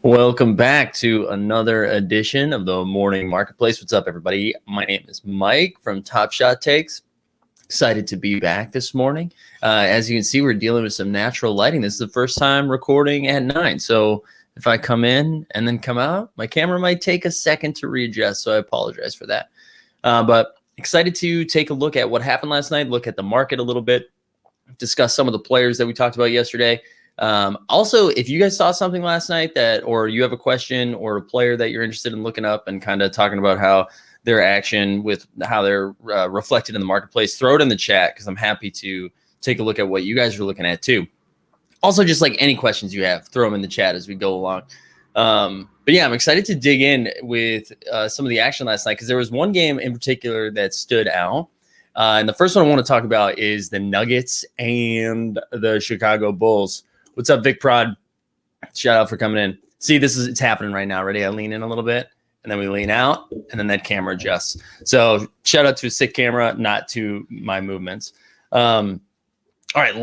Welcome back to another edition of the Morning Marketplace. What's up, everybody? My name is Mike from Top Shot Takes. Excited to be back this morning. As you can see, we're dealing with some natural lighting. This is the first time recording at 9. So if I come in and then come out, my camera might take a second to readjust. So I apologize for that. But excited to take a look at what happened last night, look at the market a little bit, discuss some of the players that we talked about yesterday. Also, if you guys saw something last night or you have a question or a player that you're interested in looking up and kind of talking about how their action with how they're reflected in the marketplace, throw it in the chat because I'm happy to take a look at what you guys are looking at too. Also, just like any questions you have, throw them in the chat as we go along. But yeah, I'm excited to dig in with some of the action last night because there was one game in particular that stood out. And the first one I want to talk about is the Nuggets and the Chicago Bulls. What's up, Vic Prod? Shout out for coming in. See, it's happening right now. Ready? I lean in a little bit, and then we lean out, and then that camera adjusts. So shout out to a sick camera, not to my movements. All right,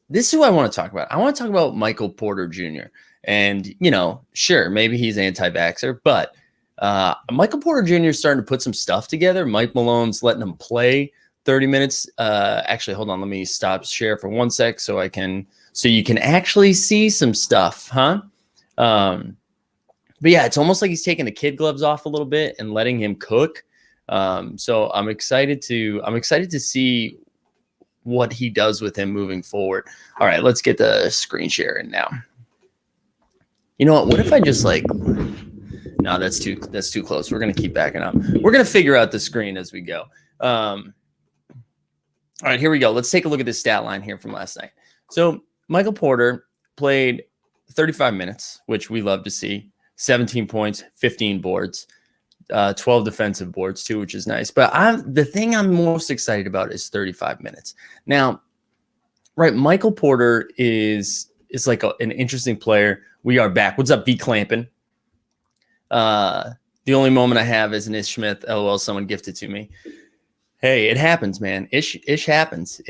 this is who I want to talk about. I want to talk about Michael Porter Jr. And, sure, maybe he's anti-vaxxer, but Michael Porter Jr. is starting to put some stuff together. Mike Malone's letting him play 30 minutes. Actually, hold on. Let me stop share for 1 sec so you can actually see some stuff, huh? But yeah, it's almost like he's taking the kid gloves off a little bit and letting him cook. So I'm excited to see what he does with him moving forward. All right, let's get the screen share in now. You know what if I just no, that's too close. We're going to keep backing up. We're going to figure out the screen as we go. All right, here we go. Let's take a look at this stat line here from last night. So Michael Porter played 35 minutes, which we love to see. 17 points, 15 boards, 12 defensive boards too, which is nice. But the thing I'm most excited about is 35 minutes. Now, right, Michael Porter is like an interesting player. We are back. What's up, V Clampin? The only moment I have is an Ish Smith. LOL, someone gifted to me. Hey, it happens, man. Ish happens.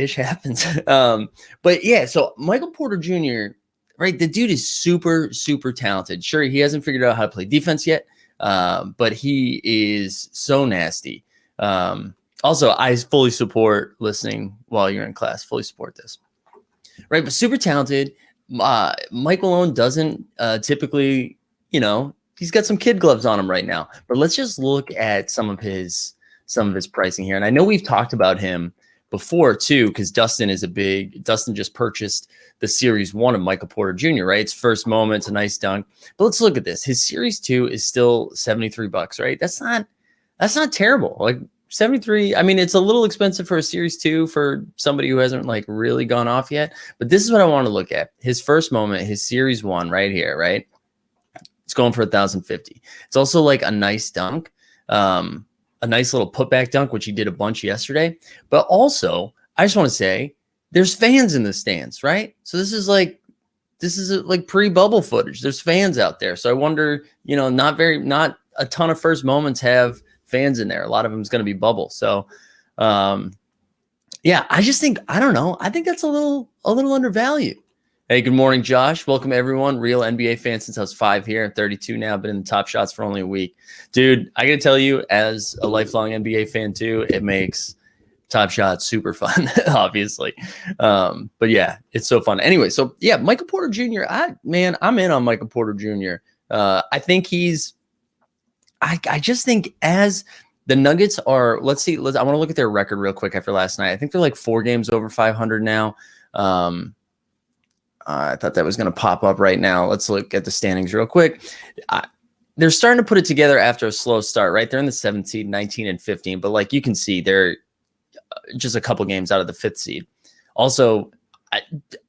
But yeah, so Michael Porter Jr., right? The dude is super, super talented. Sure, he hasn't figured out how to play defense yet, but he is so nasty. Also, I fully support listening while you're in class. Fully support this. Right, but super talented. Mike Malone doesn't typically, he's got some kid gloves on him right now. But let's just look at some of his pricing here. And I know we've talked about him before too, because Dustin just purchased the Series 1 of Michael Porter Jr., right? It's first moment, it's a nice dunk. But let's look at this. His Series 2 is still $73, right? That's not terrible. Like 73, I mean, it's a little expensive for a Series 2 for somebody who hasn't really gone off yet. But this is what I want to look at. His first moment, his Series 1 right here, right? It's going for $1,050. It's also like a nice dunk. A nice little putback dunk, which he did a bunch yesterday. But also, I just want to say, there's fans in the stands, right? So this is like pre-bubble footage. There's fans out there. So I wonder, not a ton of first moments have fans in there. A lot of them is going to be bubble. So, yeah, I just think, I don't know. I think that's a little undervalued. Hey, good morning, Josh. Welcome, everyone. Real NBA fan since I was 5 here. I'm 32 now. Been in the Top Shots for only a week. Dude, I got to tell you, as a lifelong NBA fan too, it makes Top Shots super fun, obviously. But yeah, it's so fun. Anyway, so yeah, Michael Porter Jr., I'm in on Michael Porter Jr. I think I just think as the Nuggets are, I want to look at their record real quick after last night. I think they're like 4 games over 500 now. I thought that was going to pop up right now. Let's look at the standings real quick. They're starting to put it together after a slow start, right? They're in the 7th seed, 19 and 15. But like you can see, they're just a couple games out of the 5th seed. Also,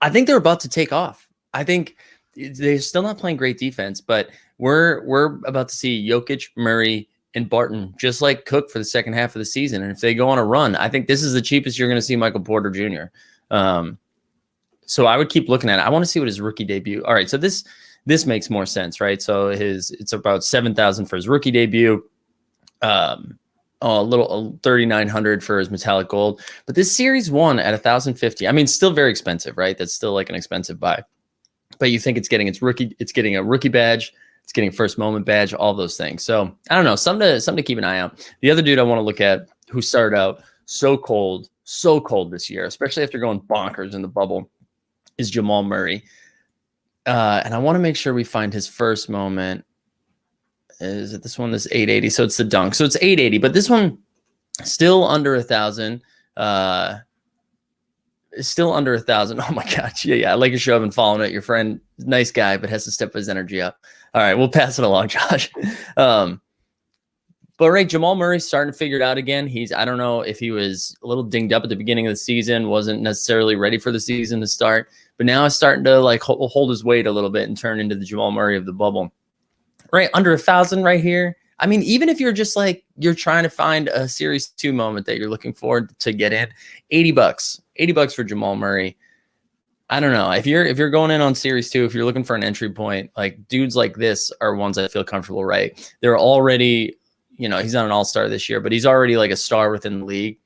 I think they're about to take off. I think they're still not playing great defense, but we're about to see Jokic, Murray, and Barton just like cook for the second half of the season. And if they go on a run, I think this is the cheapest you're going to see Michael Porter Jr. So I would keep looking at it. I want to see what his rookie debut. All right, so this makes more sense, right? So it's about $7,000 for his rookie debut. A little 3,900 for his metallic gold. But this Series 1 at $1,050. I mean, still very expensive, right? That's still like an expensive buy. But you think it's getting a rookie badge, It's getting first moment badge, all those things. So I don't know, something to keep an eye on. The other dude I want to look at who started out so cold this year, especially after going bonkers in the bubble, is Jamal Murray. And I want to make sure we find his first moment. Is it this one? This 880. So it's the dunk. So it's 880, but this one still under 1,000. Still under 1,000. Oh my gosh. Yeah. I like your show. I've been following it. Your friend, nice guy, but has to step his energy up. All right, we'll pass it along, Josh. But right, Jamal Murray's starting to figure it out again. I don't know if he was a little dinged up at the beginning of the season, wasn't necessarily ready for the season to start, but now it's starting to like hold his weight a little bit and turn into the Jamal Murray of the bubble. Right, under 1,000 right here. I mean, even if you're just like, you're trying to find a Series 2 moment that you're looking forward to get in, $80 for Jamal Murray. I don't know. If you're going in on Series 2, if you're looking for an entry point, like dudes like this are ones I feel comfortable, right? They're already, he's not an all-star this year, but he's already like a star within the league.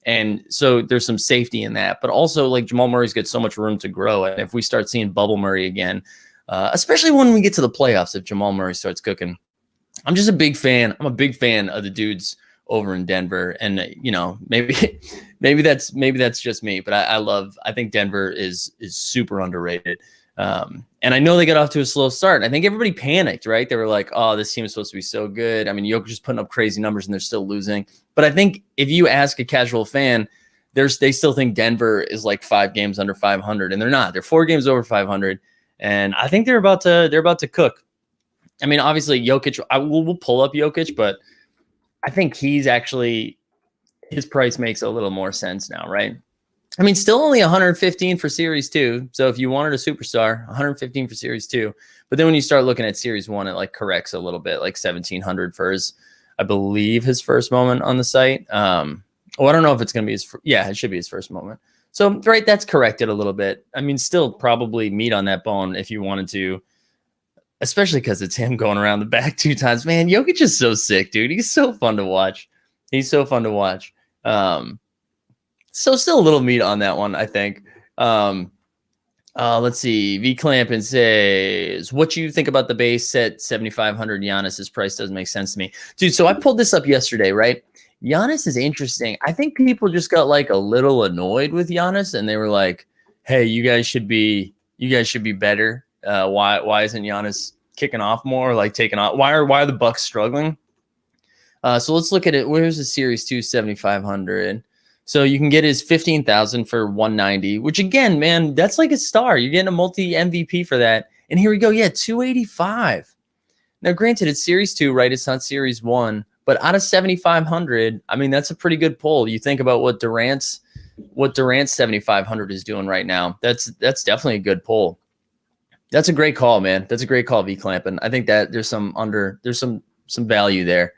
And so there's some safety in that. But also like Jamal Murray's got so much room to grow. And if we start seeing bubble Murray again, especially when we get to the playoffs, if Jamal Murray starts cooking, I'm just a big fan. I'm a big fan of the dudes over in Denver. And, maybe that's just me, but I think Denver is super underrated. And I know they got off to a slow start. I think everybody panicked, right? They were like, oh, this team is supposed to be so good. I mean, Jokic is putting up crazy numbers and they're still losing. But I think if you ask a casual fan, they still think Denver is like 5 games under 500, and they're not. They're 4 games over 500. And I think they're about to cook. I mean, obviously Jokic, we'll pull up Jokic, but I think he's actually, his price makes a little more sense now, right? I mean, still only 115 for Series 2. So if you wanted a superstar, 115 for Series 2. But then when you start looking at Series 1, it like corrects a little bit, like 1,700 for I believe his first moment on the site. I don't know if it's going to be it should be his first moment. So, right, that's corrected a little bit. I mean, still probably meat on that bone if you wanted to, especially because it's him going around the back 2 times. Man, Jokic is so sick, dude. He's so fun to watch. So still a little meat on that one, I think. Let's see. V Clampin says, what you think about the base set 7,500 Giannis? His price doesn't make sense to me. Dude, so I pulled this up yesterday, right? Giannis is interesting. I think people just got like a little annoyed with Giannis and they were like, hey, you guys should be better. Why isn't Giannis kicking off more, like taking off? Why are the Bucks struggling? So let's look at it. Where's the Series 2 7,500? So you can get his 15,000 for 190, which again, man, that's like a star. You're getting a multi MVP for that. And here we go. Yeah, 285. Now, granted, it's Series 2, right? It's not Series 1, but out of 7,500, I mean, that's a pretty good pull. You think about what Durant's 7,500 is doing right now. That's definitely a good pull. That's a great call, man. That's a great call, V Clampin. I think that there's some value there.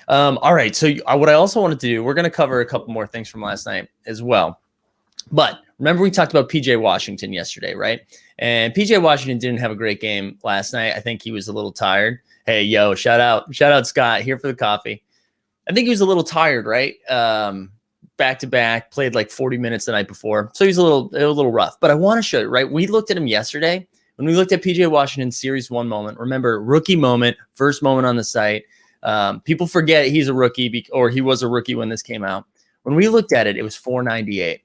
All right. So what I also wanted to do, we're going to cover a couple more things from last night as well. But remember, we talked about PJ Washington yesterday, right? And PJ Washington didn't have a great game last night. I think he was a little tired. Hey, yo, shout out Scott here for the coffee. I think he was a little tired, right? Back to back, played like 40 minutes the night before. So he's a little rough. But I want to show you, right? We looked at him yesterday. When we looked at PJ Washington's Series 1 moment, remember, rookie moment, first moment on the site. People forget he's a rookie or he was a rookie when this came out. When we looked at it, it was 498.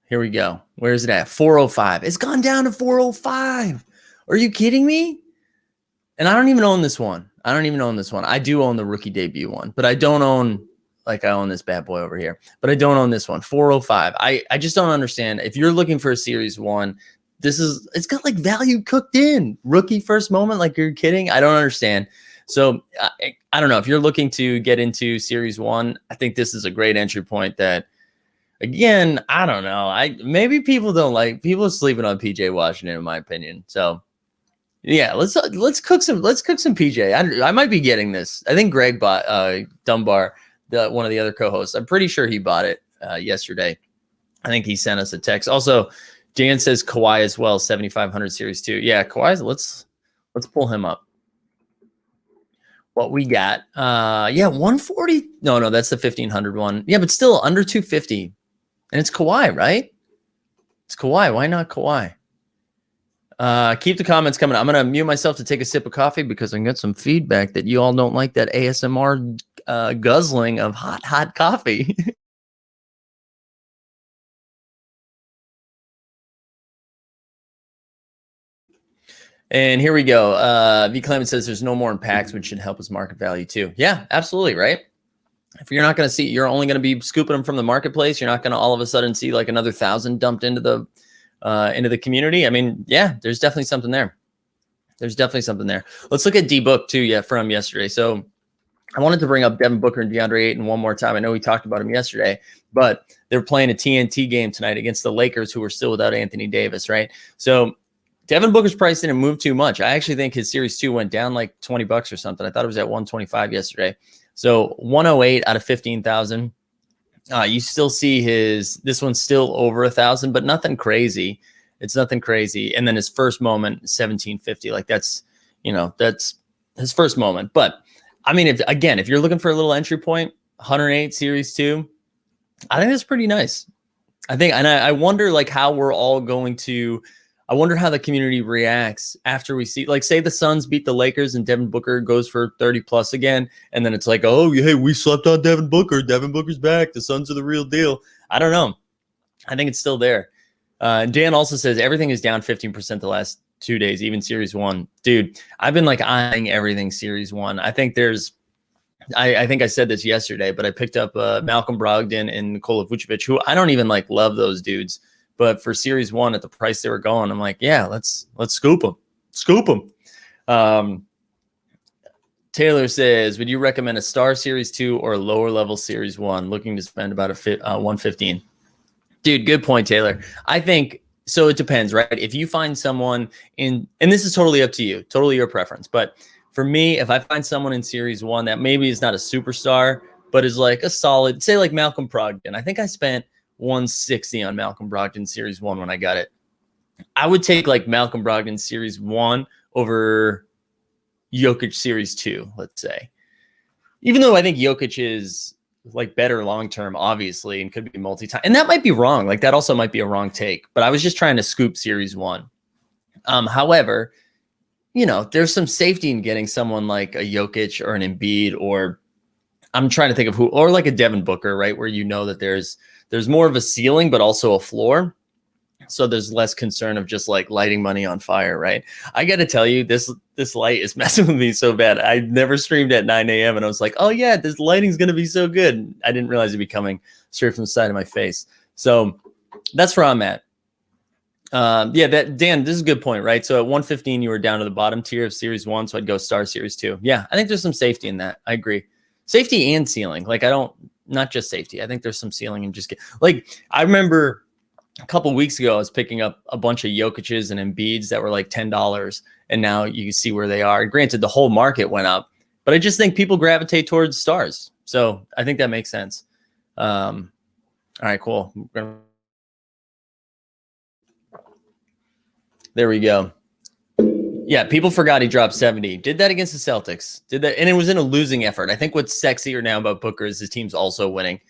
Here we go. Where is it at? 405. It's gone down to 405. Are you kidding me? And I don't even own this one. I do own the rookie debut one, but I don't own, like I own this bad boy over here, but I don't own this one. 405. I just don't understand. If you're looking for a Series 1, it's got like value cooked in. Rookie first moment, like you're kidding? I don't understand. So I don't know. If you're looking to get into Series 1, I think this is a great entry point that, again, I don't know. Maybe people are sleeping on PJ Washington, in my opinion. So yeah, let's cook some PJ. I might be getting this. I think Greg bought Dunbar, one of the other co-hosts. I'm pretty sure he bought it yesterday. I think he sent us a text. Also, Dan says Kawhi as well, 7,500 Series 2. Yeah, Kawhi's, let's pull him up. What we got? 140. No, that's the 1,500 one. Yeah, but still under 250. And it's Kawhi, right? It's Kawhi. Why not Kawhi? Keep the comments coming. I'm going to mute myself to take a sip of coffee because I got some feedback that you all don't like that ASMR guzzling of hot coffee. And here we go. V. Clement says there's no more in packs, which should help his market value too. Yeah, absolutely. Right. If you're not going to see, you're only going to be scooping them from the marketplace. You're not going to all of a sudden see like another 1,000 dumped into the community. I mean, yeah, there's definitely something there. There's definitely something there. Let's look at D-Book too. Yeah, from yesterday. So I wanted to bring up Devin Booker and DeAndre Ayton one more time. I know we talked about him yesterday, but they're playing a TNT game tonight against the Lakers, who are still without Anthony Davis, right? So Devin Booker's price didn't move too much. I actually think his series 2 went down like $20 or something. I thought it was at 125 yesterday. So 108 out of 15,000. You still see this one's still over 1,000, but nothing crazy. It's nothing crazy. And then his first moment, 1750. Like that's his first moment. But I mean, if you're looking for a little entry point, 108 series 2, I think that's pretty nice. I wonder like how we're all going to. I wonder how the community reacts after we see, like, say the Suns beat the Lakers and Devin Booker goes for 30 plus again. And then it's like, oh, hey, we slept on Devin Booker. Devin Booker's back. The Suns are the real deal. I don't know. I think it's still there. Dan also says everything is down 15% the last 2 days, even series 1. Dude, I've been like eyeing everything series 1. I think I think I said this yesterday, but I picked up Malcolm Brogdon and Nikola Vucevic, who I don't even like love those dudes. But for series 1 at the price they were going, I'm like, yeah, let's scoop them. Scoop them. Taylor says, would you recommend a star series 2 or a lower level series 1 looking to spend about 115? Dude, good point, Taylor. I think so. It depends, right? If you find someone and this is totally up to you, totally your preference. But for me, if I find someone in series 1 that maybe is not a superstar, but is like a solid, say like Malcolm Brogdon. I think I spent 160 on Malcolm Brogdon series 1 when I got it. I would take like Malcolm Brogdon series 1 over Jokic series 2, let's say. Even though I think Jokic is like better long-term, obviously, and could be multi-time. And that might be wrong. Like that also might be a wrong take, but I was just trying to scoop series 1. However, there's some safety in getting someone like a Jokic or an Embiid, or I'm trying to think of who, or like a Devin Booker, right? Where that there's more of a ceiling, but also a floor. So there's less concern of just like lighting money on fire, right? I got to tell you, this light is messing with me so bad. I never streamed at 9 a.m. and I was like, oh yeah, this lighting's going to be so good. I didn't realize it'd be coming straight from the side of my face. So that's where I'm at. Dan, this is a good point, right? So at 115, you were down to the bottom tier of series 1. So I'd go star series 2. Yeah, I think there's some safety in that. I agree. Safety and ceiling. Like not just safety. I think there's some ceiling and just I remember a couple of weeks ago, I was picking up a bunch of Jokic's and Embiid's that were like $10. And now you can see where they are. Granted, the whole market went up, but I just think people gravitate towards stars. So I think that makes sense. All right, cool. There we go. Yeah, people forgot he dropped 70. Did that against the Celtics. Did that, and it was in a losing effort. I think what's sexier now about Booker is his team's also winning.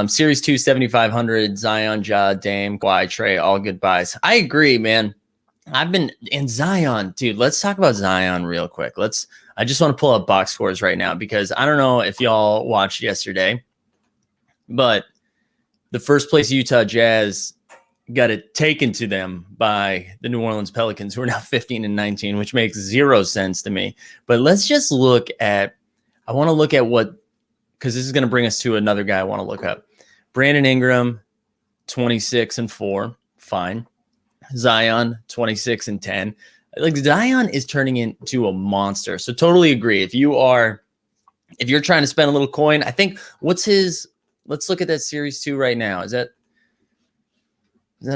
Series 2, 7,500, Zion, Ja, Dame, Kawhi, Trey, all good buys. I agree, man. I've been in Zion, dude. Let's talk about Zion real quick. I just want to pull up box scores right now because I don't know if y'all watched yesterday, but the first place Utah Jazz got it taken to them by the New Orleans Pelicans, who are now 15-19, which makes zero sense to me. But let's just look at, I want to look at what, because this is going to bring us to another guy I want to look up. Brandon Ingram, 26-4, fine. Zion, 26-10. Like Zion is turning into a monster. So totally agree. If you're trying to spend a little coin, I think let's look at that series 2 right now. Is that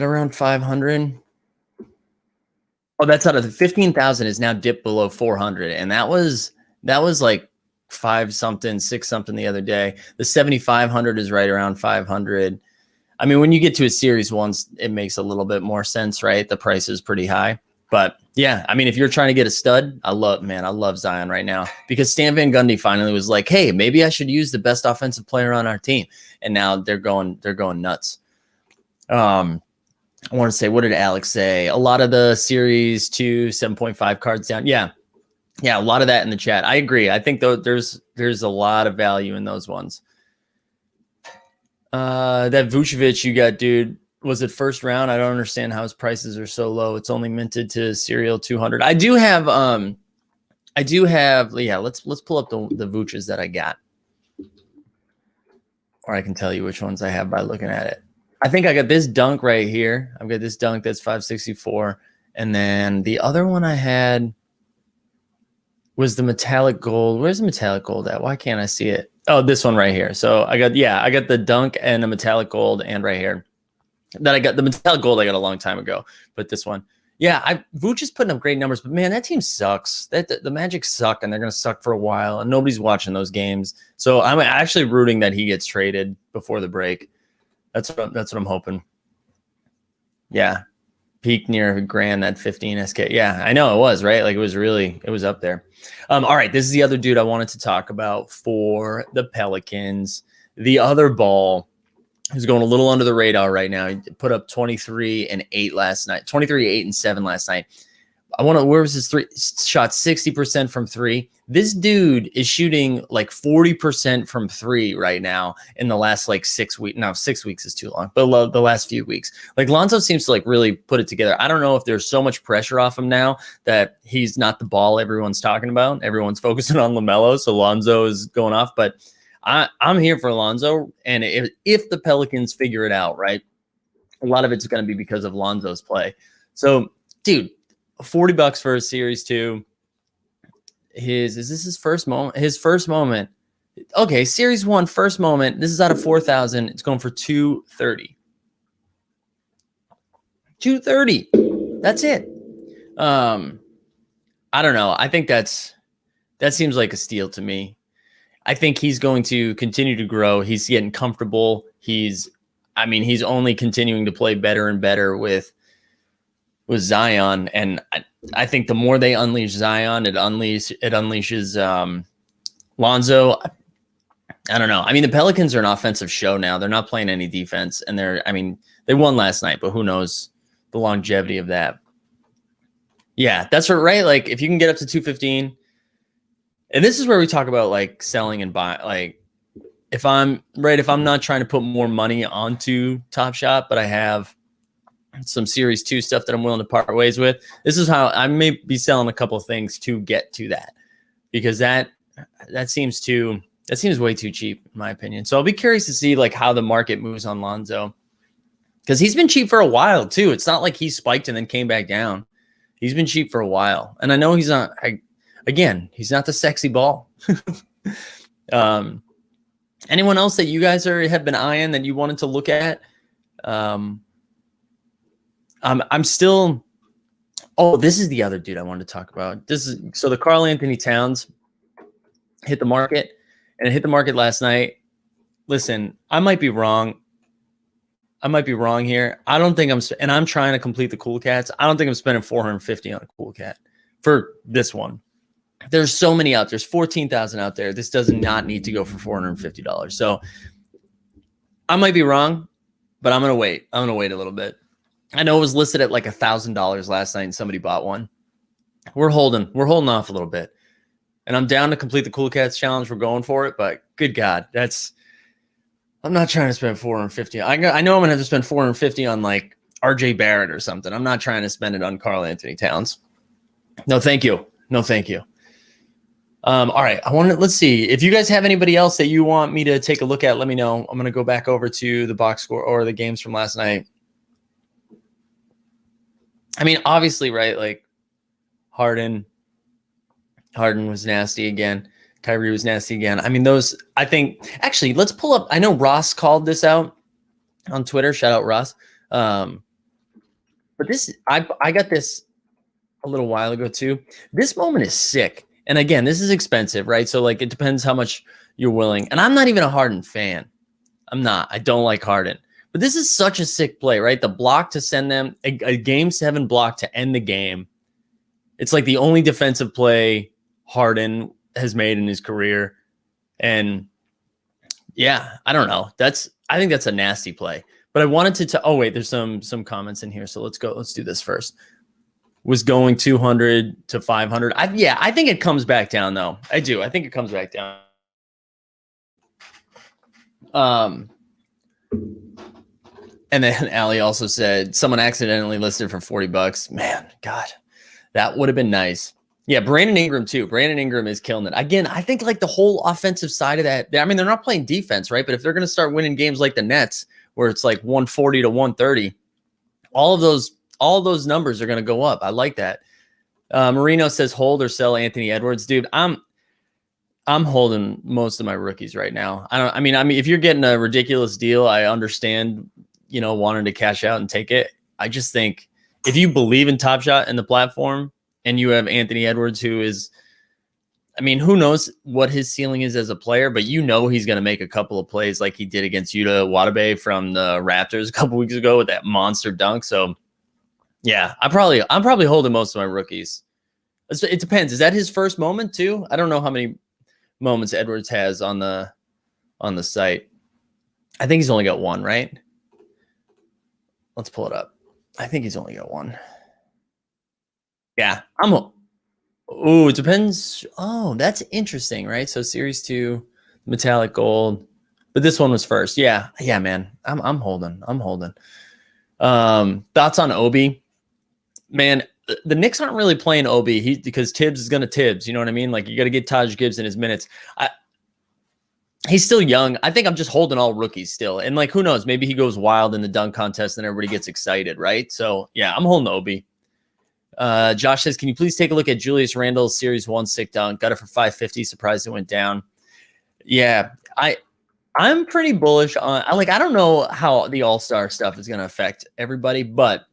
around 500? Oh, that's out of the 15,000 is now dipped below 400. And that was like 5 something, 6 something the other day. The 7,500 is right around 500. I mean, when you get to a series 1, it makes a little bit more sense, right? The price is pretty high. But yeah, I mean, if you're trying to get a stud, I love Zion right now because Stan Van Gundy finally was like, hey, maybe I should use the best offensive player on our team. And now they're going nuts. I want to say, what did Alex say? A lot of the series 2, 7.5 cards down. Yeah. Yeah. A lot of that in the chat. I agree. I think there's a lot of value in those ones. That Vucevic you got, dude, was it first round? I don't understand how his prices are so low. It's only minted to serial 200. I do have, yeah, let's pull up the Vuces that I got. Or I can tell you which ones I have by looking at it. I think I got this dunk right here. I've got this dunk that's 564. And then the other one I had was the metallic gold. Where's the metallic gold at? Why can't I see it? Oh, this one right here. So I got the dunk and a metallic gold and right here. That I got the metallic gold I got a long time ago. But this one. Yeah, Vooch is putting up great numbers, but man, that team sucks. The Magic suck, and they're going to suck for a while, and nobody's watching those games. So I'm actually rooting that he gets traded before the break. That's what I'm hoping. Yeah, peak near grand at 15 SK. Yeah, I know it was right. Like it was up there. All right, this is the other dude I wanted to talk about for the Pelicans. The other ball. Who's going a little under the radar right now. He put up 23 and 8 last night. 23, 8, and 7 last night. Where was his three? Shot 60% from three. This dude is shooting like 40% from three right now in the last like 6 weeks. Now 6 weeks is too long, but the last few weeks. Like Lonzo seems to like really put it together. I don't know if there's so much pressure off him now that he's not the ball everyone's talking about. Everyone's focusing on LaMelo, so Lonzo is going off, but I'm here for Lonzo, and if the Pelicans figure it out, right, a lot of it's going to be because of Lonzo's play. So, dude, $40 for a series 2. Is this his first moment? His first moment. Okay, series 1, first moment. This is out of 4,000. It's going for 230. 230. That's it. I don't know. I think that seems like a steal to me. I think he's going to continue to grow. He's getting comfortable. He's only continuing to play better and better with Zion. And I think the more they unleash Zion, it unleashes Lonzo. I don't know. I mean, the Pelicans are an offensive show now. They're not playing any defense, and they won last night, but who knows the longevity of that. Yeah, that's right. Like if you can get up to 215. And this is where we talk about like selling and buying. Like if I'm not trying to put more money onto Top Shot, but I have some Series 2 stuff that I'm willing to part ways with, this is how I may be selling a couple of things to get to that, because that seems way too cheap in my opinion. So I'll be curious to see like how the market moves on Lonzo, because he's been cheap for a while too. It's not like he spiked and then came back down. He's been cheap for a while, and I know he's not. Again, he's not the sexy ball. Anyone else that you guys have been eyeing that you wanted to look at? I'm still. Oh, this is the other dude I wanted to talk about. So the Karl Anthony Towns hit the market, and it hit the market last night. Listen, I might be wrong. Here. I don't think I'm trying to complete the Cool Cats. I don't think I'm spending $450 on a Cool Cat for this one. There's so many out. There's 14,000 out there. This does not need to go for $450. So I might be wrong, but I'm going to wait. I'm going to wait a little bit. I know it was listed at like $1,000 last night and somebody bought one. We're holding off a little bit. And I'm down to complete the Cool Cats challenge. We're going for it, but good God, I'm not trying to spend $450. I know I'm going to have to spend $450 on like RJ Barrett or something. I'm not trying to spend it on Karl Anthony Towns. No, thank you. All right. Let's see. If you guys have anybody else that you want me to take a look at, let me know. I'm going to go back over to the box score or the games from last night. I mean, obviously, right? Like Harden was nasty again. Kyrie was nasty again. I mean, actually, let's pull up. I know Ross called this out on Twitter. Shout out Ross. But I got this a little while ago too. This moment is sick. And again, this is expensive, right? So like, it depends how much you're willing. And I'm not even a Harden fan. I'm not. I don't like Harden. But this is such a sick play, right? The block to send them a game 7 block to end the game. It's like the only defensive play Harden has made in his career. And yeah, I don't know. I think that's a nasty play. But I wanted to oh wait, there's some comments in here. So let's do this first. Was going 200 to 500. I think it comes back down though. I do. I think it comes back down. And then Allie also said someone accidentally listed for $40. Man, God, that would have been nice. Yeah, Brandon Ingram too. Brandon Ingram is killing it. Again, I think like the whole offensive side of that. I mean, they're not playing defense, right? But if they're going to start winning games like the Nets, where it's like 140 to 130, all of those numbers are going to go up. I like that. Marino says hold or sell Anthony Edwards, dude. I'm holding most of my rookies right now. I mean, if you're getting a ridiculous deal, I understand, wanting to cash out and take it. I just think if you believe in Top Shot and the platform, and you have Anthony Edwards, who is, I mean, who knows what his ceiling is as a player, but he's going to make a couple of plays like he did against Yuta Watanabe from the Raptors a couple weeks ago with that monster dunk. So, yeah, I'm probably holding most of my rookies. It depends. Is that his first moment too? I don't know how many moments Edwards has on the site. I think he's only got one, right? Let's pull it up. I think he's only got one. Yeah, it depends. Oh, that's interesting, right? So series 2, metallic gold, but this one was first. Yeah, man. I'm holding. Thoughts on Obi? Man, the Knicks aren't really playing Obi because Tibbs is going to Tibbs. You know what I mean? Like, you got to get Taj Gibbs in his minutes. He's still young. I think I'm just holding all rookies still. And like, who knows? Maybe he goes wild in the dunk contest and everybody gets excited, right? So yeah, I'm holding Obi. Josh says, can you please take a look at Julius Randle's Series 1 sick dunk? Got it for $550. Surprised it went down. Yeah, I'm pretty bullish on. I don't know how the All-Star stuff is going to affect everybody, but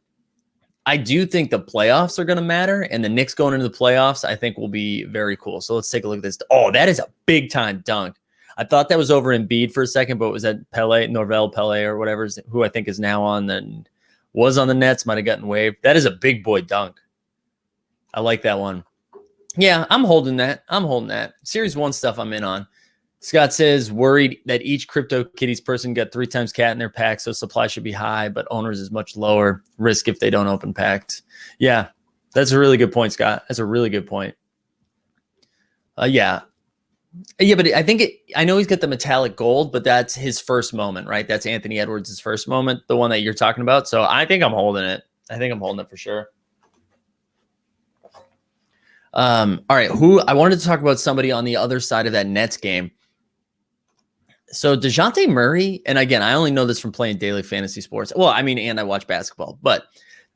I do think the playoffs are going to matter, and the Knicks going into the playoffs, I think, will be very cool. So let's take a look at this. Oh, that is a big time dunk. I thought that was over Embiid for a second, but was that Norvel Pele or whatever, who I think is now on and was on the Nets, might have gotten waived. That is a big boy dunk. I like that one. Yeah, I'm holding that. Series 1 stuff I'm in on. Scott says, worried that each CryptoKitties person got 3 times cat in their pack, so supply should be high, but owners is much lower. Risk if they don't open packs. Yeah, that's a really good point, Scott. That's a really good point. Yeah, but I know he's got the metallic gold, but that's his first moment, right? That's Anthony Edwards' first moment, the one that you're talking about. So I think I'm holding it. For sure. All right. I wanted to talk about somebody on the other side of that Nets game. So DeJounte Murray, and again, I only know this from playing daily fantasy sports. Well, I mean, and I watch basketball, but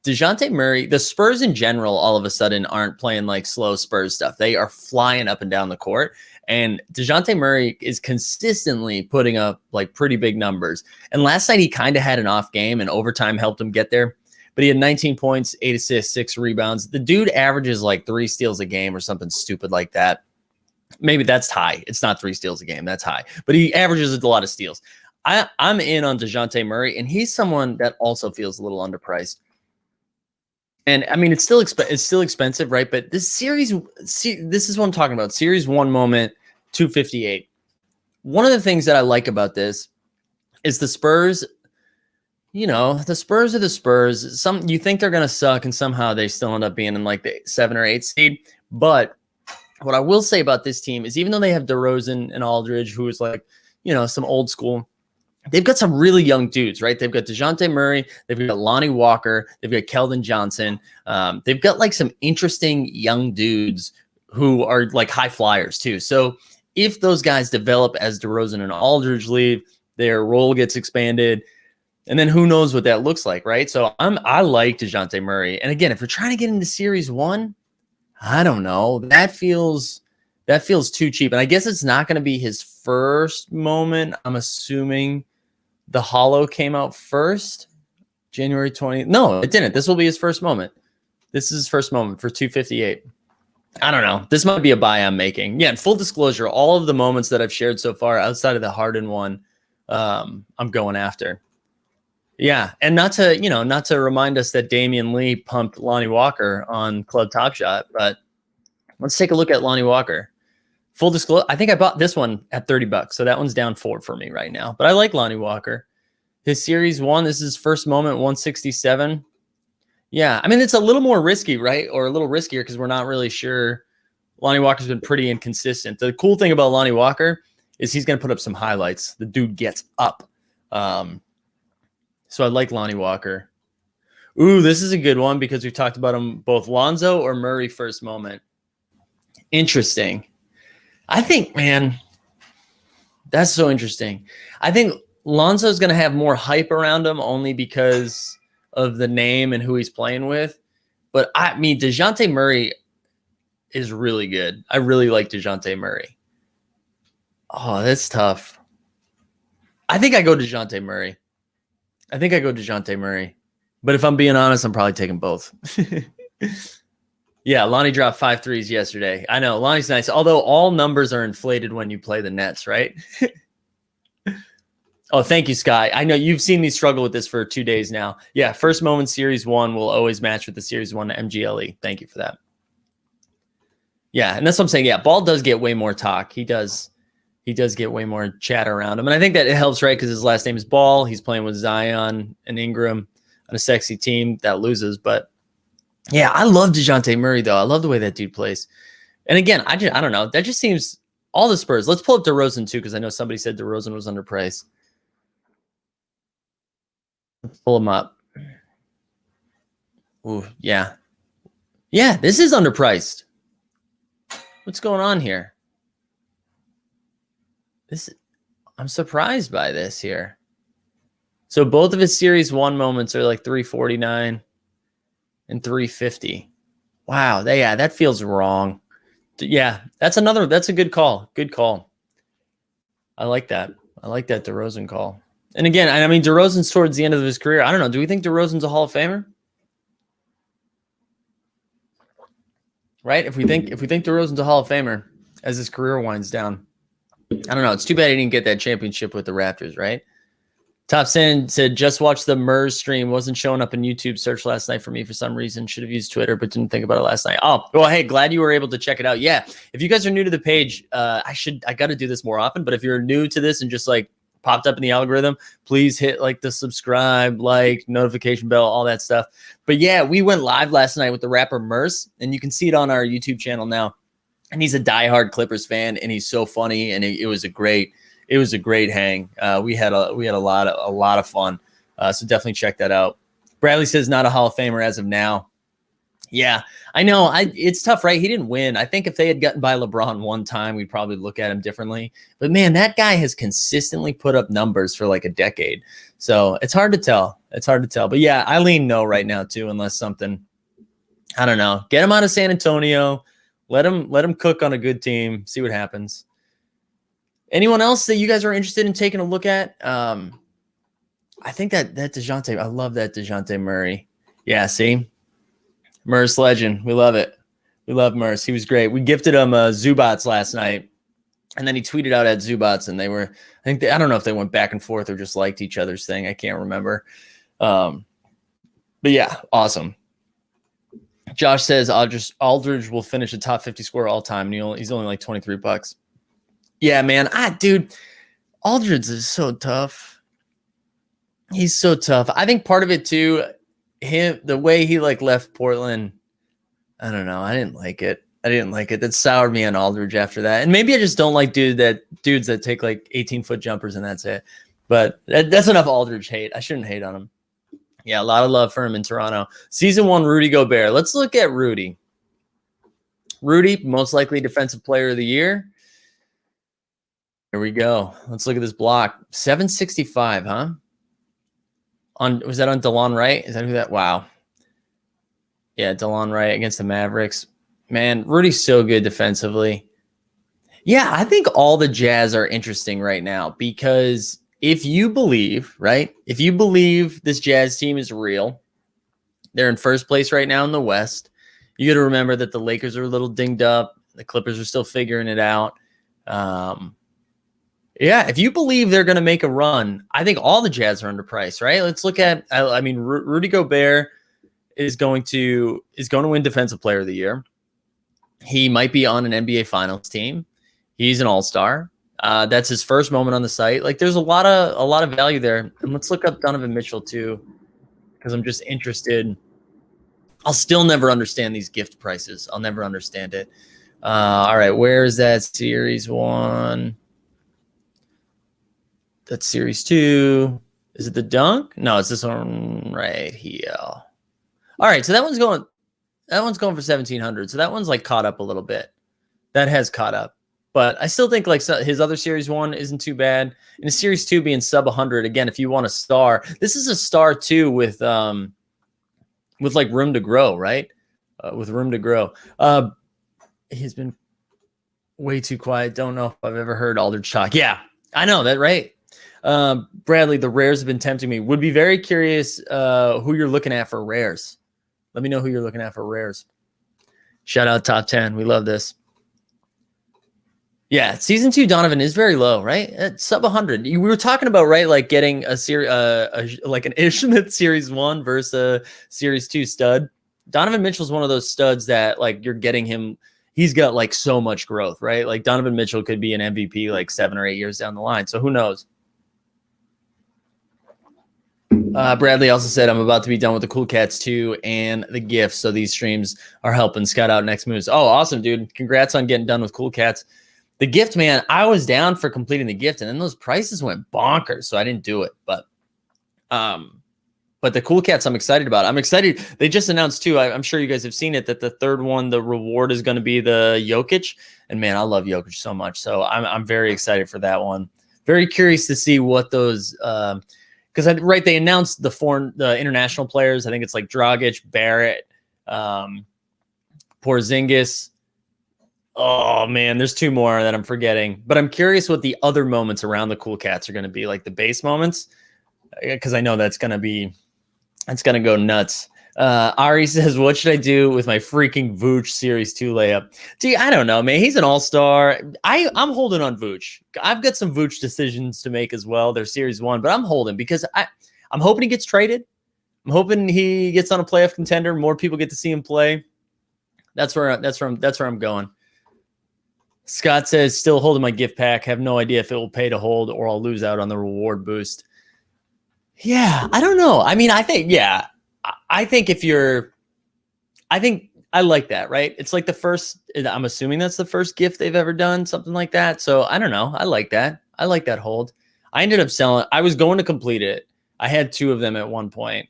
DeJounte Murray, the Spurs in general, all of a sudden aren't playing like slow Spurs stuff. They are flying up and down the court. And DeJounte Murray is consistently putting up like pretty big numbers. And last night he kind of had an off game and overtime helped him get there. But he had 19 points, 8 assists, 6 rebounds. The dude averages like 3 steals a game or something stupid like that. Maybe that's high. It's not 3 steals a game. That's high. But he averages a lot of steals. I'm in on DeJounte Murray, and he's someone that also feels a little underpriced. And I mean, it's still expensive, right? But this series, this is what I'm talking about. Series 1 moment, 258. One of the things that I like about this is the Spurs. The Spurs are the Spurs. You think they're going to suck, and somehow they still end up being in like the 7 or 8 seed. But what I will say about this team is, even though they have DeRozan and Aldridge, who is like, some old school, they've got some really young dudes, right? They've got DeJounte Murray, they've got Lonnie Walker, they've got Keldon Johnson. They've got like some interesting young dudes who are like high flyers too. So if those guys develop as DeRozan and Aldridge leave, their role gets expanded. And then who knows what that looks like, right? So I like DeJounte Murray. And again, if you're trying to get into Series 1, I don't know. That feels too cheap. And I guess it's not going to be his first moment. I'm assuming the Hollow came out first, January 20th. No, it didn't. This will be his first moment. This is his first moment for 258. I don't know. This might be a buy I'm making. Yeah, and full disclosure, all of the moments that I've shared so far outside of the Harden one, I'm going after. Yeah, and not to remind us that Damian Lee pumped Lonnie Walker on Club Top Shot, but let's take a look at Lonnie Walker. Full disclosure, I think I bought this one at $30, so that one's down 4 for me right now. But I like Lonnie Walker. His series one, this is his first moment, 167. Yeah, I mean, it's a little more risky, right? Or a little riskier because we're not really sure. Lonnie Walker's been pretty inconsistent. The cool thing about Lonnie Walker is he's going to put up some highlights. The dude gets up. So I like Lonnie Walker. Ooh, this is a good one because we talked about him both Lonzo or Murray first moment. Interesting. I think, man, that's so interesting. I think Lonzo's going to have more hype around him only because of the name and who he's playing with. But I mean, DeJounte Murray is really good. I really like DeJounte Murray. Oh, that's tough. I think I go DeJounte Murray. But if I'm being honest, I'm probably taking both. Yeah, Lonnie dropped 5 threes yesterday. I know, Lonnie's nice. Although all numbers are inflated when you play the Nets, right? Oh, thank you, Sky. I know you've seen me struggle with this for 2 days now. Yeah, first moment series one will always match with the series one MGLE. Thank you for that. Yeah, and that's what I'm saying. Yeah, Ball does get way more talk. He does get way more chatter around him. And I think that it helps, right? Because his last name is Ball. He's playing with Zion and Ingram on a sexy team that loses. But yeah, I love DeJounte Murray, though. I love the way that dude plays. And again, I don't know. That just seems all the Spurs. Let's pull up DeRozan, too, because I know somebody said DeRozan was underpriced. Let's pull him up. Ooh, yeah. Yeah, this is underpriced. What's going on here? I'm surprised by this here. So both of his series one moments are like 349 and 350. Wow, that feels wrong. Yeah, that's a good call. Good call. I like that. DeRozan call. And again, I mean, DeRozan's towards the end of his career. I don't know. Do we think DeRozan's a Hall of Famer? Right? If we think DeRozan's a Hall of Famer as his career winds down, I don't know. It's too bad he didn't get that championship with the Raptors, right? Top Sin said, just watched the Murs stream. Wasn't showing up in YouTube search last night for me for some reason. Should have used Twitter, but didn't think about it last night. Oh, well, hey, glad you were able to check it out. Yeah. If you guys are new to the page, I got to do this more often, but if you're new to this and just like popped up in the algorithm, please hit like the subscribe, like, notification bell, all that stuff. But yeah, we went live last night with the rapper Murs, and you can see it on our YouTube channel now. And he's a diehard Clippers fan, and he's so funny, and it was a great hang. We had a lot of fun. So definitely check that out. Bradley says not a Hall of Famer as of now. Yeah, I know. It's tough, right? He didn't win. I think if they had gotten by LeBron one time, we'd probably look at him differently. But man, that guy has consistently put up numbers for like a decade. So it's hard to tell. But yeah, I lean no right now too, unless something, I don't know. Get him out of San Antonio. Let him cook on a good team. See what happens. Anyone else that you guys are interested in taking a look at? I think that DeJounte, I love that DeJounte Murray. Yeah, see? Murs legend. We love it. We love Murs. He was great. We gifted him Zubats last night, and then he tweeted out at Zubats, and they were, I don't know if they went back and forth or just liked each other's thing. I can't remember. But yeah, awesome. Josh says Aldridge will finish a top 50 scorer all time, and he's only like $23. Yeah, man. Dude, Aldridge is so tough. He's so tough. I think part of it too, the way he like left Portland, I don't know. I didn't like it. That soured me on Aldridge after that. And maybe I just don't like dudes that take like 18-foot jumpers and that's it. But that's enough Aldridge hate. I shouldn't hate on him. Yeah, a lot of love for him in Toronto. Season 1, Rudy Gobert. Let's look at Rudy. Rudy, most likely defensive player of the year. Here we go. Let's look at this block. 765, huh? Was that on DeLon Wright? Is that who that? Wow. Yeah, DeLon Wright against the Mavericks. Man, Rudy's so good defensively. Yeah, I think all the Jazz are interesting right now because if you believe, right? If you believe this Jazz team is real, they're in first place right now in the West. You got to remember that the Lakers are a little dinged up. The Clippers are still figuring it out. Yeah, if you believe they're going to make a run, I think all the Jazz are underpriced, right? Let's look at, I mean, Rudy Gobert is going to win Defensive Player of the Year. He might be on an NBA Finals team. He's an all-star. That's his first moment on the site. Like, there's a lot of value there. And let's look up Donovan Mitchell too, because I'm just interested. I'll still never understand these gift prices. I'll never understand it. All right, where is that series 1? That's series 2. Is it the dunk? No, it's this one right here. All right, so that one's going for 1,700. So that one's like caught up a little bit. That has caught up. But I still think like his other series 1 isn't too bad. And a series 2 being sub 100, again, if you want a star, this is a star too with like room to grow, right? With room to grow. He's been way too quiet. Don't know if I've ever heard Aldridge Chalk. Yeah, I know that, right? Bradley, the rares have been tempting me. Would be very curious who you're looking at for rares. Let me know who you're looking at for rares. Shout out top 10. We love this. Yeah, season 2 Donovan is very low, right? At sub 100. We were talking about, right, like getting a series, like an Ish Smith series 1 versus a series 2 stud. Donovan Mitchell's one of those studs that like you're getting him. He's got like so much growth, right? Like Donovan Mitchell could be an MVP like 7 or 8 years down the line. So who knows? Bradley also said, I'm about to be done with the Cool Cats 2 and the gifts. So these streams are helping scout out next moves. Oh, awesome, dude. Congrats on getting done with Cool Cats. The gift, man, I was down for completing the gift, and then those prices went bonkers, so I didn't do it. But the Cool Cats, I'm excited about. I'm excited. They just announced too. I'm sure you guys have seen it, that the third one, the reward is going to be the Jokic, and man, I love Jokic so much, so I'm very excited for that one. Very curious to see what those because they announced the international players. I think it's like Dragic, Barrett, Porzingis. Oh, man, there's 2 more that I'm forgetting. But I'm curious what the other moments around the Cool Cats are going to be, like the base moments, because I know that's going to go nuts. Ari says, what should I do with my freaking Vooch Series 2 layup? Gee, I don't know, man. He's an all-star. I'm holding on Vooch. I've got some Vooch decisions to make as well. They're Series 1, but I'm holding because I'm hoping he gets traded. I'm hoping he gets on a playoff contender. More people get to see him play. That's where I'm going. Scott says, still holding my gift pack. Have no idea if it will pay to hold or I'll lose out on the reward boost. Yeah, I don't know. I mean, I think I like that, right? It's like the first, I'm assuming that's the first gift they've ever done, something like that. So I don't know. I like that. I like that hold. I ended up selling. I was going to complete it. I had 2 of them at one point.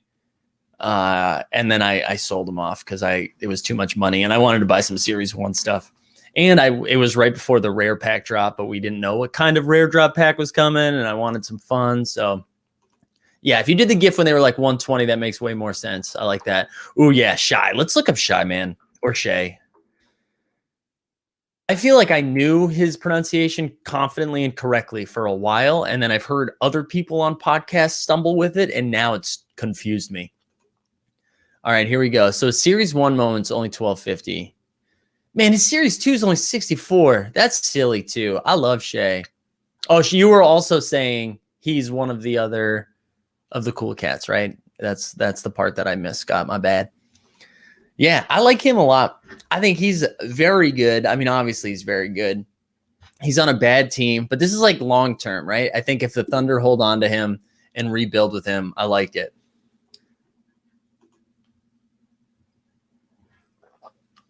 And then I sold them off because it was too much money and I wanted to buy some Series 1 stuff. And it was right before the rare pack drop, but we didn't know what kind of rare drop pack was coming, and I wanted some fun. So, yeah, if you did the gift when they were like 120, that makes way more sense. I like that. Oh, yeah, Shy. Let's look up Shy, man, or Shay. I feel like I knew his pronunciation confidently and correctly for a while, and then I've heard other people on podcasts stumble with it, and now it's confused me. All right, here we go. So Series 1 moments, only 1250. Man, his Series 2 is only 64. That's silly, too. I love Shay. Oh, you were also saying he's one of the other of the Cool Cats, right? That's the part that I missed, Scott. My bad. Yeah, I like him a lot. I think he's very good. I mean, obviously, he's very good. He's on a bad team, but this is like long-term, right? I think if the Thunder hold on to him and rebuild with him, I like it.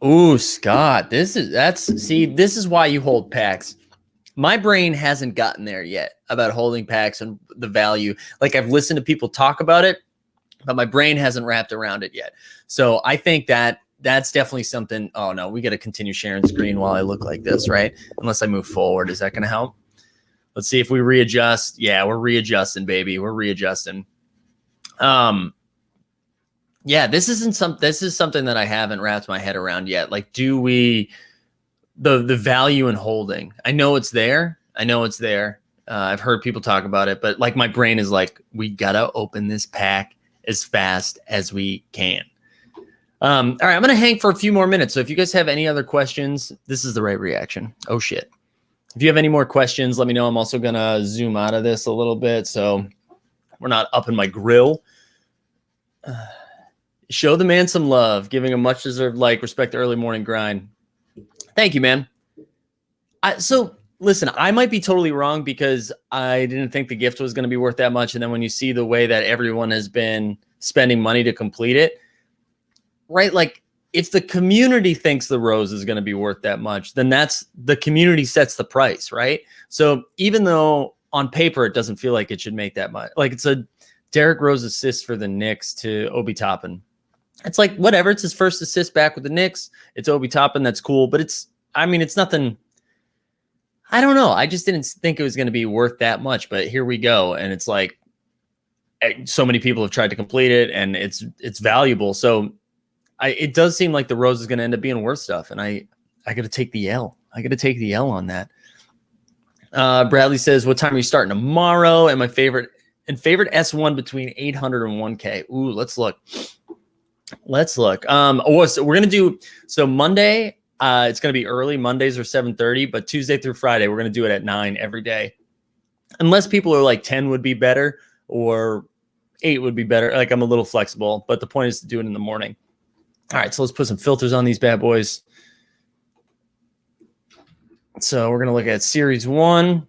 Ooh, Scott, this is why you hold packs. My brain hasn't gotten there yet about holding packs and the value. Like I've listened to people talk about it, but my brain hasn't wrapped around it yet. So I think that's definitely something. Oh no, we got to continue sharing screen while I look like this, right? Unless I move forward. Is that going to help? Let's see if we readjust. Yeah, we're readjusting, baby. We're readjusting. Yeah, this is something that I haven't wrapped my head around yet. Like, do we the value in holding? I know it's there. I've heard people talk about it, but like my brain is like, we gotta open this pack as fast as we can. All right, I'm gonna hang for a few more minutes. So if you guys have any other questions, this is the right reaction. Oh shit. If you have any more questions, let me know. I'm also gonna zoom out of this a little bit so we're not up in my grill. Show the man some love, giving a much-deserved respect to early morning grind. Thank you, man. So listen, I might be totally wrong because I didn't think the gift was going to be worth that much. And then when you see the way that everyone has been spending money to complete it, right? Like if the community thinks the rose is going to be worth that much, then that's the community sets the price, right? So even though on paper it doesn't feel like it should make that much, like it's a Derrick Rose assist for the Knicks to Obi Toppin. It's like whatever. It's his first assist back with the Knicks. It's Obi Toppin. That's cool, but it's nothing. I don't know. I just didn't think it was going to be worth that much, but here we go. And it's like so many people have tried to complete it, and it's valuable. So it does seem like the Rose is going to end up being worth stuff, and I got to take the L. I got to take the L on that. Bradley says, "What time are you starting tomorrow?" And my favorite S1 between 800 and 1K. Ooh, let's look. So we're gonna do Monday. It's going to be early. Mondays are 7:30, but Tuesday through Friday, we're going to do it at 9 every day. Unless people are like 10 would be better or 8 would be better. Like I'm a little flexible, but the point is to do it in the morning. All right, so let's put some filters on these bad boys. So we're going to look at Series 1.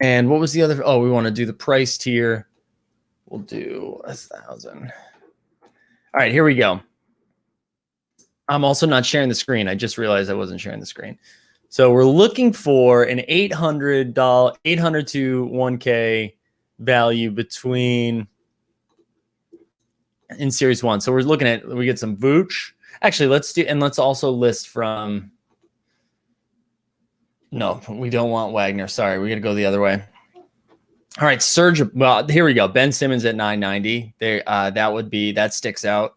And what was the other? Oh, we want to do the price tier. We'll do 1,000. All right, here we go. I'm also not sharing the screen. I just realized I wasn't sharing the screen. So we're looking for an $800 to 1K value between in Series 1. So we're looking at, we get some Vooch. Actually, let's also list from, no, we don't want Wagner. Sorry, we got to go the other way. All right, Serge. Well, here we go. Ben Simmons at 990. There, that sticks out.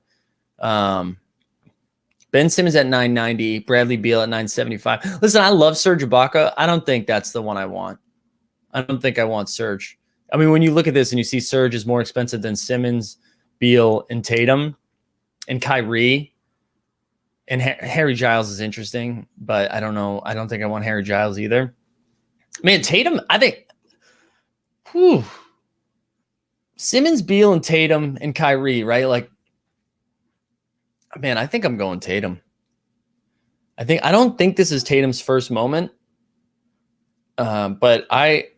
Ben Simmons at 990, Bradley Beal at 975. Listen, I love Serge Ibaka. I don't think that's the one I want. I don't think I want Serge. I mean, when you look at this and you see Serge is more expensive than Simmons, Beal, and Tatum, and Kyrie, and Harry Giles is interesting, but I don't know. I don't think I want Harry Giles either. Man, Tatum, I think, Simmons, Beal, and Tatum, and Kyrie, right? Like, man, I think I'm going Tatum. I don't think this is Tatum's first moment. But I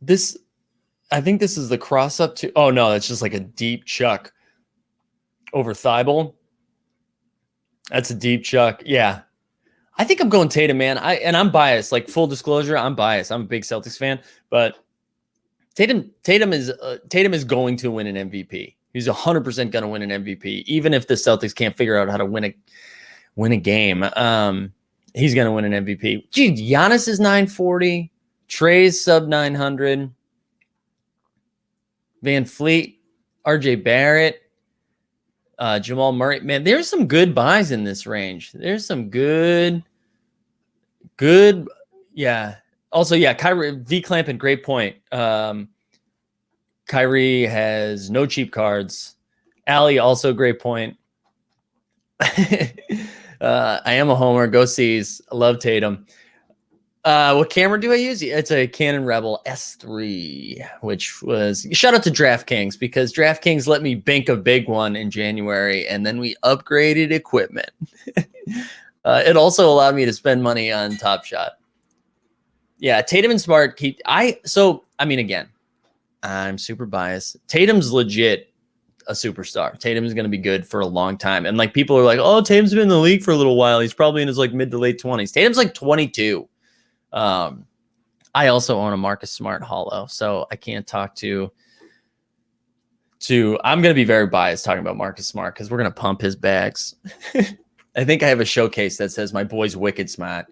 think this is the cross up to, oh no, that's just like a deep chuck over Thibault. That's a deep chuck. Yeah. I think I'm going Tatum, man. I'm biased. Like full disclosure, I'm biased. I'm a big Celtics fan, but Tatum is going to win an MVP. He's 100% going to win an MVP, even if the Celtics can't figure out how to win a game. He's going to win an MVP. Gee, Giannis is 940. Trey's sub 900. Van Fleet, RJ Barrett, Jamal Murray. Man, there's some good buys in this range. There's some good. Yeah. Also, yeah, Kyrie V Clampin, great point. Kyrie has no cheap cards. Ali, also great point. I am a homer. Go C's. I love Tatum. What camera do I use? It's a Canon Rebel S3, which was, shout out to DraftKings, because DraftKings let me bank a big one in January, and then we upgraded equipment. It also allowed me to spend money on Top Shot. Yeah, Tatum and Smart again, I'm super biased. Tatum's legit a superstar. Tatum is going to be good for a long time. And like people are like, oh, Tatum's been in the league for a little while. He's probably in his like mid to late 20s. Tatum's like 22. I also own a Marcus Smart Hollow, so I can't talk to I'm going to be very biased talking about Marcus Smart because we're going to pump his bags. I think I have a showcase that says my boy's wicked smart.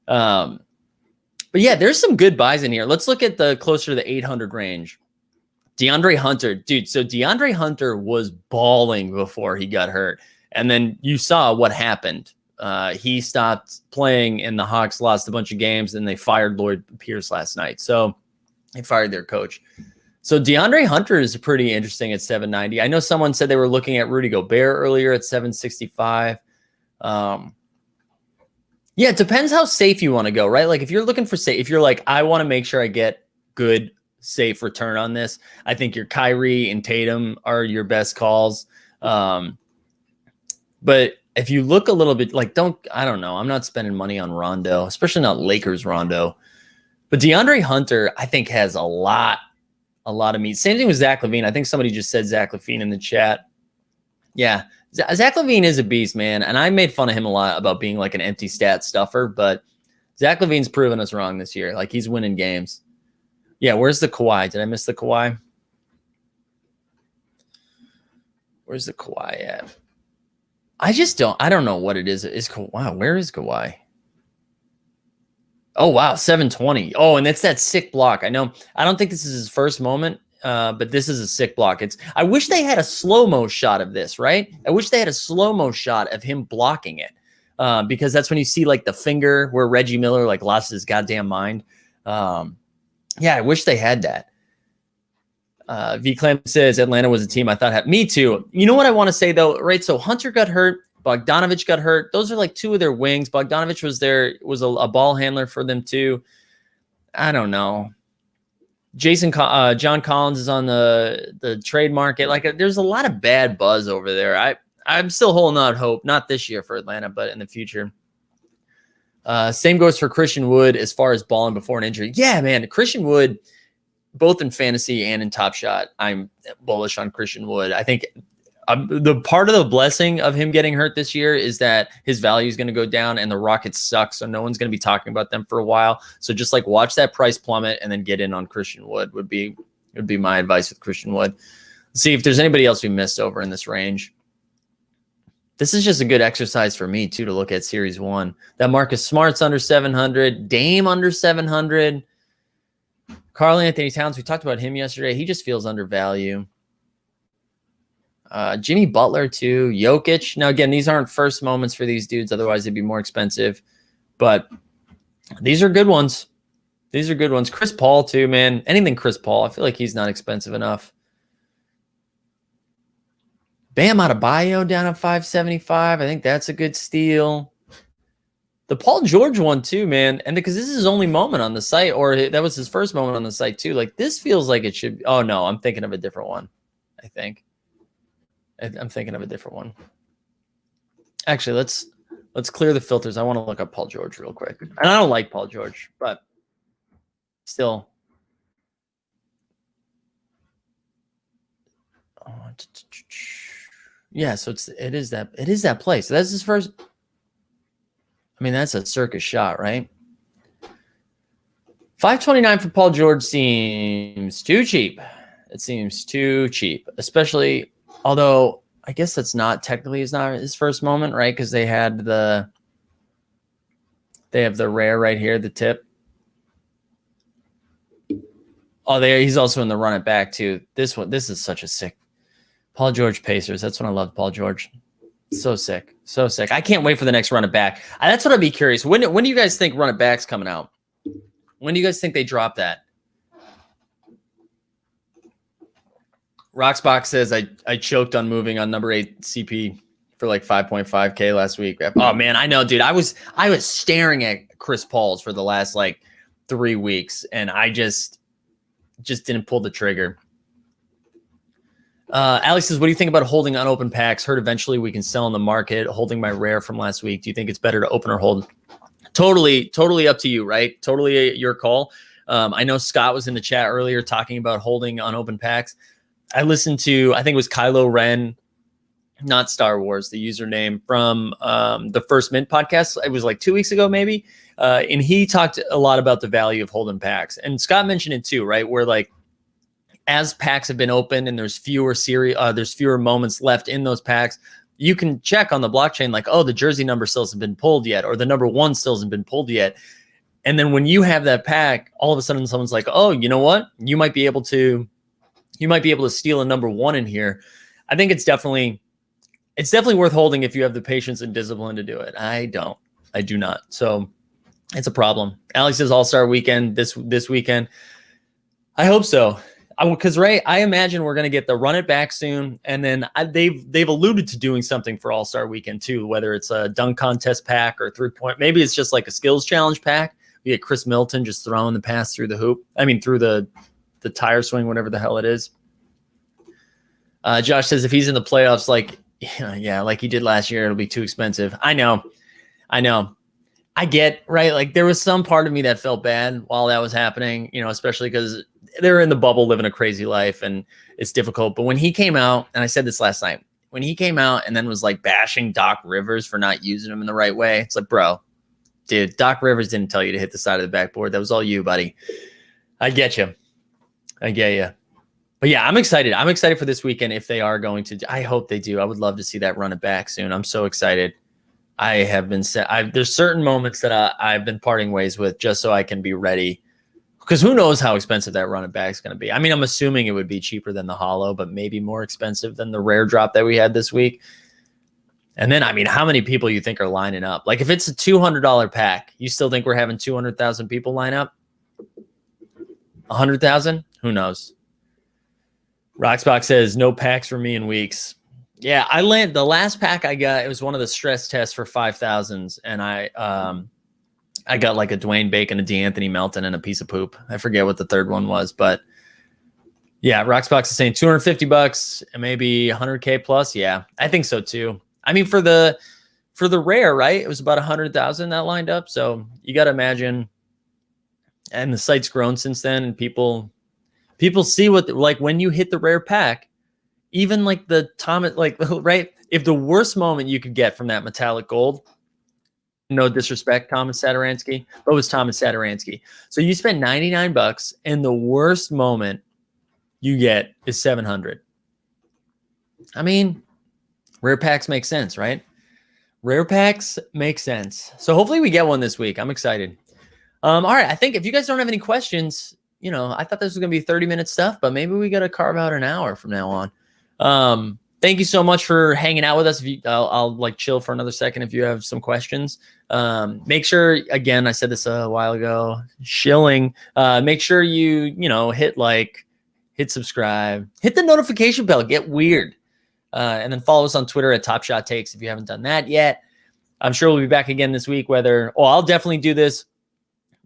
But yeah, there's some good buys in here. Let's look at the closer to the 800 range. DeAndre Hunter, dude. So DeAndre Hunter was balling before he got hurt. And then you saw what happened. He stopped playing and the Hawks lost a bunch of games and they fired Lloyd Pierce last night. So they fired their coach. So DeAndre Hunter is pretty interesting at 790. I know someone said they were looking at Rudy Gobert earlier at 765. Yeah, it depends how safe you want to go, right? Like if you're looking for safe, if you're like, I want to make sure I get good, safe return on this, I think your Kyrie and Tatum are your best calls. But if you look a little bit like, I don't know. I'm not spending money on Rondo, especially not Lakers Rondo. But DeAndre Hunter, I think, has a lot of meat. Same thing with Zach LaVine. I think somebody just said Zach LaVine in the chat. Yeah, Zach LaVine is a beast, man. And I made fun of him a lot about being like an empty stat stuffer. But Zach LaVine's proven us wrong this year. Like, he's winning games. Yeah, where's the Kawhi? Did I miss the Kawhi? Where's the Kawhi at? I don't know what it is. Wow, where is Kawhi? Oh, wow, 720. Oh, and it's that sick block. I know. I don't think this is his first moment, but this is a sick block. I wish they had a slow-mo shot of this, right? I wish they had a slow-mo shot of him blocking it, because that's when you see like the finger where Reggie Miller like lost his goddamn mind. Yeah, I wish they had that. V Clem says Atlanta was a team I thought had me too. You know what I want to say though, right? So Hunter got hurt, Bogdanovich got hurt. Those are like two of their wings. Bogdanovich was a ball handler for them too. I don't know. John Collins is on the trade market. Like, there's a lot of bad buzz over there. I'm still holding out hope, not this year for Atlanta, but in the future. Same goes for Christian Wood as far as balling before an injury. Yeah, man, Christian Wood, both in fantasy and in Top Shot, I'm bullish on Christian Wood. I think the part of the blessing of him getting hurt this year is that his value is going to go down and the Rockets suck, so no one's going to be talking about them for a while. So just like watch that price plummet and then get in on Christian Wood would be my advice with Christian Wood. Let's see if there's anybody else we missed over in this range. This is just a good exercise for me too to look at Series 1. That Marcus Smart's under 700, Dame under 700. Karl Anthony Towns, we talked about him yesterday. He just feels undervalued. Jimmy Butler too. Jokic. Now, again, these aren't first moments for these dudes. Otherwise, they'd be more expensive. But these are good ones. These are good ones. Chris Paul too, man. Anything Chris Paul. I feel like he's not expensive enough. Bam Adebayo down at 575. I think that's a good steal. The Paul George one too, man. And because this is his only moment on the site, or that was his first moment on the site too. Like, this feels like it should. Oh no, I'm thinking of a different one. I'm thinking of a different one. Actually, let's clear the filters. I want to look up Paul George real quick. And I don't like Paul George, but still. Yeah, so it is that place. So that's his first. I mean, that's a circus shot, right? 529 for Paul George seems too cheap. It seems too cheap, especially, although I guess that's not technically is not his first moment, right? Because they have the rare right here, the tip. Oh, he's also in the run it back too. This is such a sick Paul George Pacers. That's when I love Paul George. So sick. So sick. I can't wait for the next run it back. That's what I'd be curious. When do you guys think run it back's coming out? When do you guys think they drop that? Roxbox says I choked on moving on number 8 CP for like 5.5K last week. Oh man, I know, dude. I was staring at Chris Paul's for the last like 3 weeks, and I just didn't pull the trigger. Alex says, what do you think about holding unopened packs? Heard eventually we can sell in the market. Holding my rare from last week. Do you think it's better to open or hold? Totally up to you, right? Totally your call. I know Scott was in the chat earlier talking about holding unopened packs. I listened to, I think it was Kylo Ren, not Star Wars, the username from the First Mint podcast. It was like 2 weeks ago, maybe. And he talked a lot about the value of holding packs. And Scott mentioned it too, right? Where like, as packs have been opened and there's fewer moments left in those packs, you can check on the blockchain like, oh, the jersey number still hasn't been pulled yet, or the number 1 still hasn't been pulled yet. And then when you have that pack, all of a sudden someone's like, oh, you know what? You might be able to steal a number 1 in here. I think it's definitely worth holding if you have the patience and discipline to do it. I do not. So it's a problem. Alex says All-Star Weekend this weekend. I hope so. Because Ray, I imagine we're going to get the run it back soon, and then they've alluded to doing something for All-Star Weekend too, whether it's a dunk contest pack or 3-point. Maybe it's just like a skills challenge pack. We get Chris Middleton just throwing the pass through the hoop. I mean, through the tire swing, whatever the hell it is. Josh says if he's in the playoffs, like Yeah, like he did last year. It'll be too expensive. I know. I get, right? Like there was some part of me that felt bad while that was happening, especially because they're in the bubble living a crazy life and it's difficult. But when he came out, and I said this last night, when he came out and then was like bashing Doc Rivers for not using him in the right way, it's like, bro, dude, Doc Rivers didn't tell you to hit the side of the backboard. That was all you, buddy. I get you. But yeah, I'm excited. I'm excited for this weekend if they are going to. I hope they do. I would love to see that run it back soon. I'm so excited. I have been there's certain moments that I've been parting ways with just so I can be ready, because who knows how expensive that run it back is going to be. I mean, I'm assuming it would be cheaper than the hollow, but maybe more expensive than the rare drop that we had this week. And then, I mean, how many people you think are lining up? Like if it's a $200 pack, you still think we're having 200,000 people line up? 100,000? Who knows? Roxbox says no packs for me in weeks. Yeah, the last pack I got, it was one of the stress tests for 5,000s, and I got like a Dwayne Bacon, a DeAnthony Melton, and a piece of poop. I forget what the third one was, but yeah, Roxbox is saying $250 and maybe 100K plus. Yeah, I think so too. I mean, for the rare, right? It was about 100,000 that lined up. So you got to imagine, and the site's grown since then, and people see what, like when you hit the rare pack. Even like the Thomas, like, right? If the worst moment you could get from that metallic gold, no disrespect, Thomas Sadaransky, but it was Thomas Sadaransky. So you spend $99 and the worst moment you get is 700. I mean, rare packs make sense, right? Rare packs make sense. So hopefully we get one this week. I'm excited. All right. I think if you guys don't have any questions, I thought this was going to be 30-minute stuff, but maybe we got to carve out an hour from now on. Thank you so much for hanging out with us. I'll like chill for another second if you have some questions. Make sure, again, I said this a while ago, shilling. Make sure you hit like, hit subscribe, hit the notification bell, get weird, and then follow us on Twitter at Top Shot Takes if you haven't done that yet. I'm sure we'll be back again this week. I'll definitely do this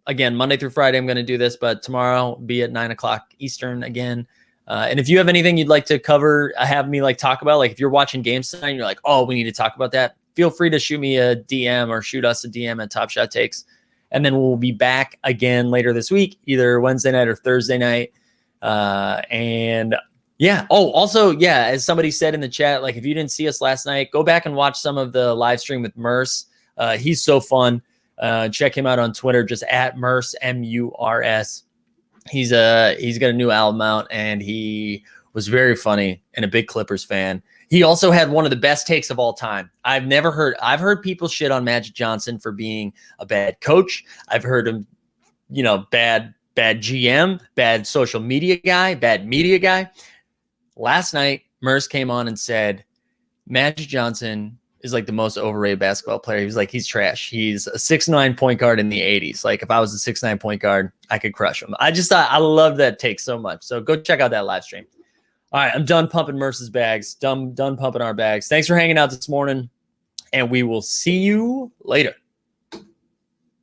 again Monday through Friday. I'm going to do this, but tomorrow will be at 9:00 Eastern again. And if you have anything you'd like to cover, have me like talk about, like if you're watching games tonight and you're like, oh, we need to talk about that, feel free to shoot me a DM or shoot us a DM at Top Shot Takes. And then we'll be back again later this week, either Wednesday night or Thursday night. And yeah. Oh, also, yeah, as somebody said in the chat, like if you didn't see us last night, go back and watch some of the live stream with Merce. He's so fun. Check him out on Twitter, just at Merce, MURS. He's got a new album out, and he was very funny and a big Clippers fan. He also had one of the best takes of all time. I've heard people shit on Magic Johnson for being a bad coach. I've heard him, bad GM, bad social media guy, bad media guy. Last night, Merce came on and said, Magic Johnson is like the most overrated basketball player. He was like, he's trash. He's a 6'9" point guard in the 80s. Like if I was a 6'9" point guard, I could crush him. I just thought, I love that take so much. So go check out that live stream. All right, I'm done pumping Merce's bags. Done pumping our bags. Thanks for hanging out this morning, and we will see you later.